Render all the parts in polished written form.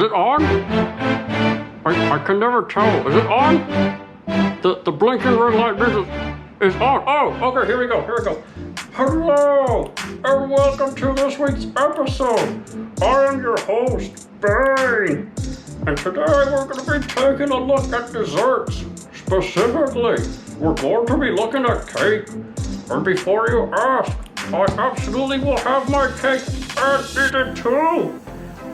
it on? I can never tell. Is it on? The blinking red light is on. Oh, okay, here we go. Hello, and welcome to this week's episode. I am your host, Bane. And today we're going to be taking a look at desserts. Specifically, we're going to be looking at cake. And before you ask, I absolutely will have my cake and eat it too.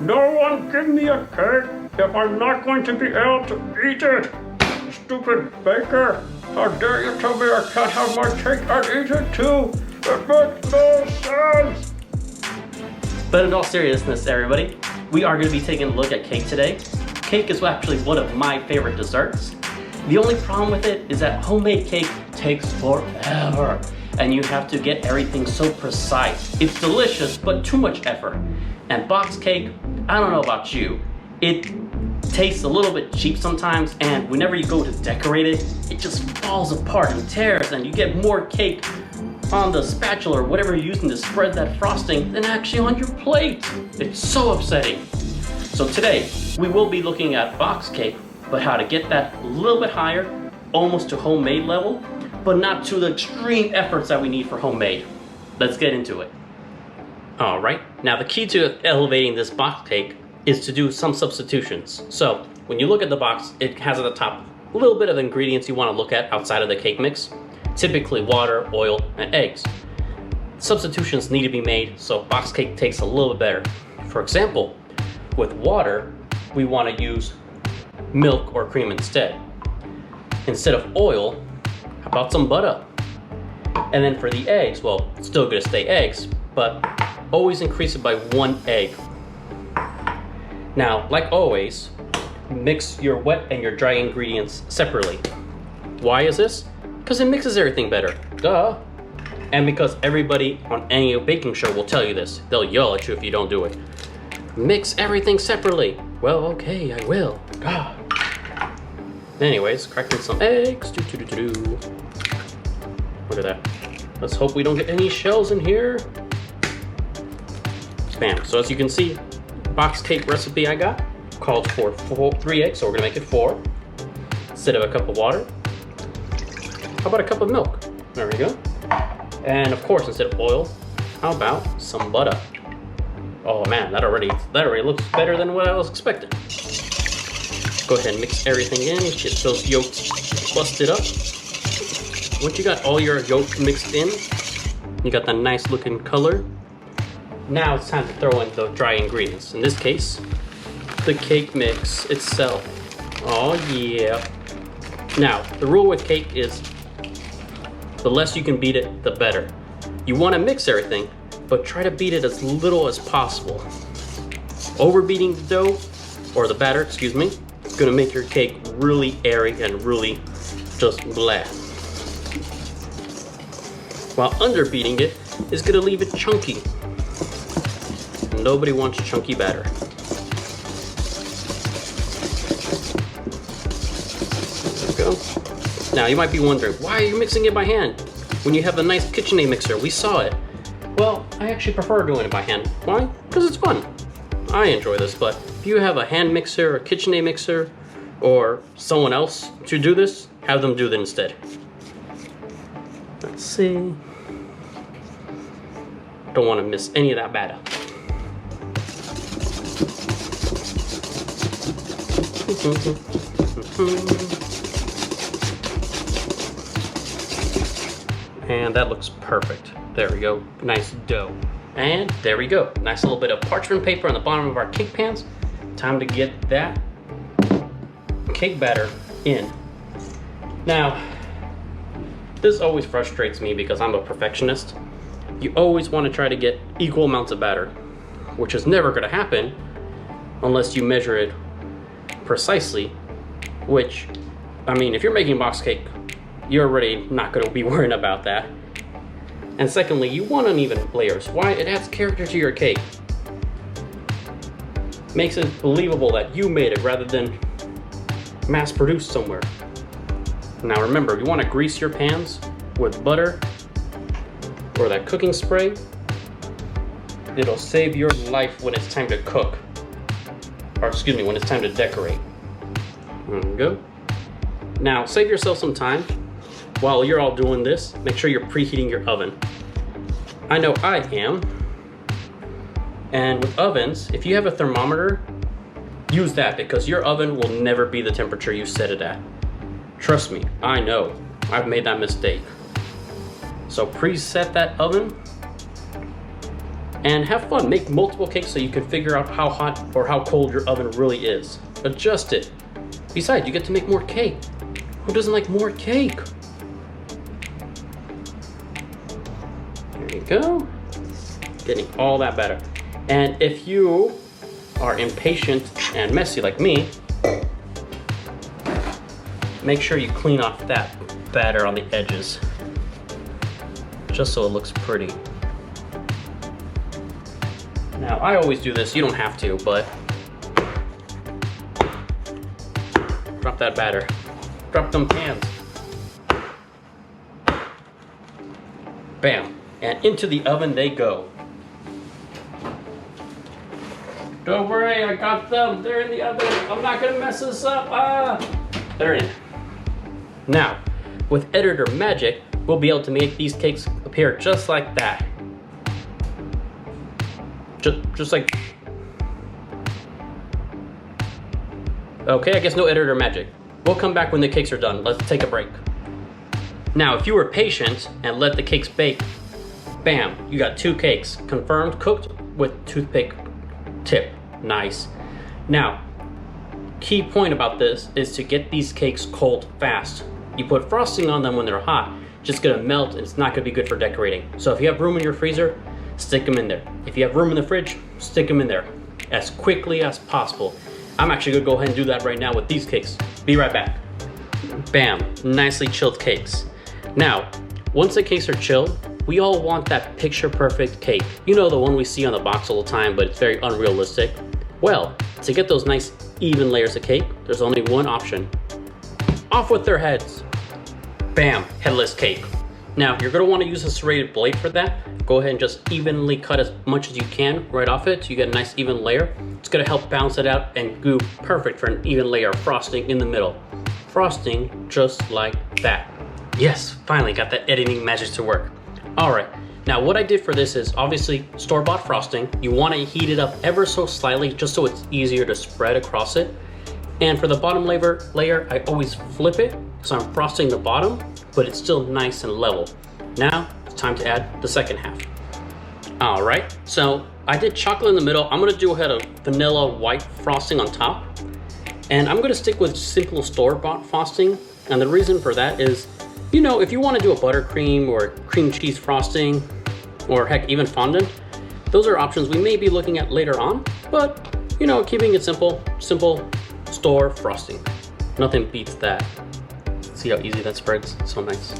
No one give me a cake if I'm not going to be able to eat it. Stupid baker, how dare you tell me I can't have my cake and eat it too? It makes no sense. But in all seriousness, everybody, we are going to be taking a look at cake today. Cake is actually one of my favorite desserts. The only problem with it is that homemade cake takes forever, and you have to get everything so precise. It's delicious, but too much effort. And box cake, I don't know about you, it tastes a little bit cheap sometimes, and whenever you go to decorate it, it just falls apart and tears, and you get more cake on the spatula or whatever you're using to spread that frosting than actually on your plate. It's so upsetting. So today, we will be looking at box cake, but how to get that a little bit higher, almost to homemade level, but not to the extreme efforts that we need for homemade. Let's get into it. All right, now the key to elevating this box cake is to do some substitutions. So when you look at the box, it has at the top a little bit of ingredients you want to look at outside of the cake mix, typically water, oil, and eggs. Substitutions need to be made so box cake tastes a little bit better. For example, with water, we want to use milk or cream instead. Instead of oil, how about some butter? And then for the eggs, well, it's still gonna stay eggs, but always increase it by 1 egg. Now, like always, mix your wet and your dry ingredients separately. Why is this? Because it mixes everything better, duh. And because everybody on any baking show will tell you this. They'll yell at you if you don't do it. Mix everything separately. Well, okay, I will. God. Anyways, cracking some eggs. Look at that. Let's hope we don't get any shells in here. Bam. So as you can see, box cake recipe I got called for 3 eggs, so we're gonna make it 4. Instead of a cup of water, how about a cup of milk? There we go. And of course, instead of oil, how about some butter? Oh man, that already looks better than what I was expecting. Go ahead and mix everything in, get those yolks busted up. Once you got all your yolk mixed in, you got the nice looking color. Now it's time to throw in the dry ingredients. In this case, the cake mix itself. Oh yeah. Now, the rule with cake is the less you can beat it, the better. You want to mix everything, but try to beat it as little as possible. Overbeating the dough, or the batter, excuse me, is gonna make your cake really airy and really just blah. While underbeating it is gonna leave it chunky. Nobody wants chunky batter. There we go. Now you might be wondering, why are you mixing it by hand when you have a nice KitchenAid mixer? We saw it. Well, I actually prefer doing it by hand. Why? Because it's fun. I enjoy this, but if you have a hand mixer, a KitchenAid mixer, or someone else to do this, have them do that instead. Let's see. Don't want to miss any of that batter. And that looks perfect. There we go, nice dough. And there we go, nice little bit of parchment paper on the bottom of our cake pans. Time to get that cake batter in. Now, this always frustrates me because I'm a perfectionist. You always want to try to get equal amounts of batter, which is never going to happen unless you measure it precisely, which, I mean, if you're making box cake, you're already not going to be worrying about that. And secondly, you want uneven layers. Why? It adds character to your cake. Makes it believable that you made it rather than mass-produced somewhere. Now remember, you want to grease your pans with butter or that cooking spray. It'll save your life when it's time to cook. or excuse me, when it's time to decorate. There we go. Now, save yourself some time. While you're all doing this, make sure you're preheating your oven. I know I am. And with ovens, if you have a thermometer, use that because your oven will never be the temperature you set it at. Trust me, I know. I've made that mistake. So preset that oven and have fun. Make multiple cakes so you can figure out how hot or how cold your oven really is. Adjust it. Besides, you get to make more cake. Who doesn't like more cake? There you go. Getting all that better. And if you are impatient and messy like me, make sure you clean off that batter on the edges, just so it looks pretty. Now, I always do this, you don't have to, but drop that batter. Drop them pans. Bam. And into the oven they go. Don't worry, I got them. They're in the oven. I'm not gonna mess this up. They're in. Now, with editor magic, we'll be able to make these cakes appear just like that. Just like. Okay, I guess no editor magic. We'll come back when the cakes are done. Let's take a break. Now, if you were patient and let the cakes bake, bam, you got 2 cakes, confirmed cooked with toothpick tip. Nice. Now, key point about this is to get these cakes cold fast. You put frosting on them when they're hot, just gonna melt and it's not gonna be good for decorating. So if you have room in your freezer, stick them in there. If you have room in the fridge, stick them in there as quickly as possible. I'm actually gonna go ahead and do that right now with these cakes. Be right back. Bam, nicely chilled cakes. Now, once the cakes are chilled, we all want that picture perfect cake. You know, the one we see on the box all the time, but it's very unrealistic. Well, to get those nice even layers of cake, there's only one option. Off with their heads. Bam, headless cake. Now, you're gonna wanna use a serrated blade for that. Go ahead and just evenly cut as much as you can right off it so you get a nice even layer. It's gonna help balance it out and go perfect for an even layer of frosting in the middle. Frosting just like that. Yes, finally got that editing magic to work. All right, now what I did for this is obviously store-bought frosting. You wanna heat it up ever so slightly just so it's easier to spread across it. And for the bottom layer, I always flip it so I'm frosting the bottom, but it's still nice and level. Now, it's time to add the second half. All right, so I did chocolate in the middle. I'm gonna do a vanilla white frosting on top. And I'm gonna stick with simple store-bought frosting. And the reason for that is, you know, if you wanna do a buttercream or cream cheese frosting, or heck, even fondant, those are options we may be looking at later on, but you know, keeping it simple store frosting. Nothing beats that. See how easy that spreads? So nice.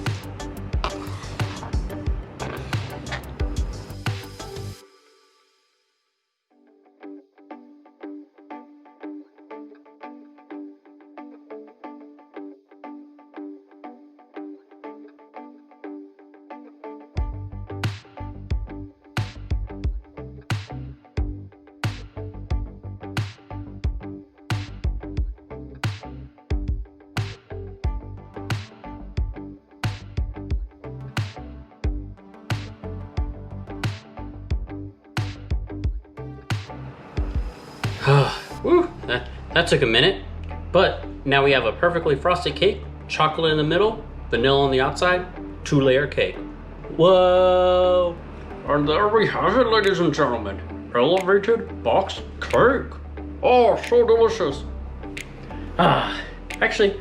Woo, that took a minute, but now we have a perfectly frosted cake, chocolate in the middle, vanilla on the outside, 2-layer cake. Whoa! And there we have it, ladies and gentlemen. Elevated box cake. Oh, so delicious. Actually,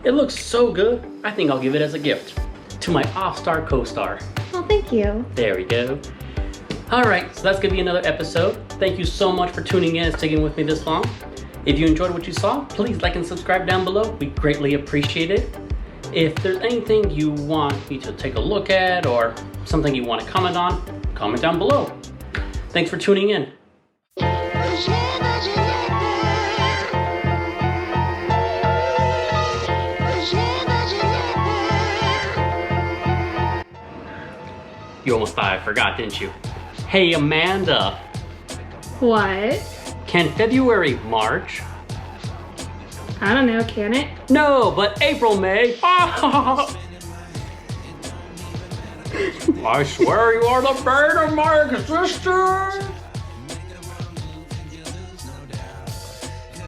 it looks so good, I think I'll give it as a gift to my off-star co-star. Well, thank you. There we go. All right, so that's gonna be another episode. Thank you so much for tuning in and sticking with me this long. If you enjoyed what you saw, please like and subscribe down below. We greatly appreciate it. If there's anything you want me to take a look at or something you want to comment on, comment down below. Thanks for tuning in. You almost thought I forgot, didn't you? Hey, Amanda. What? Can February March? I don't know, can it? No, but April May. I swear you are the bane of my existence.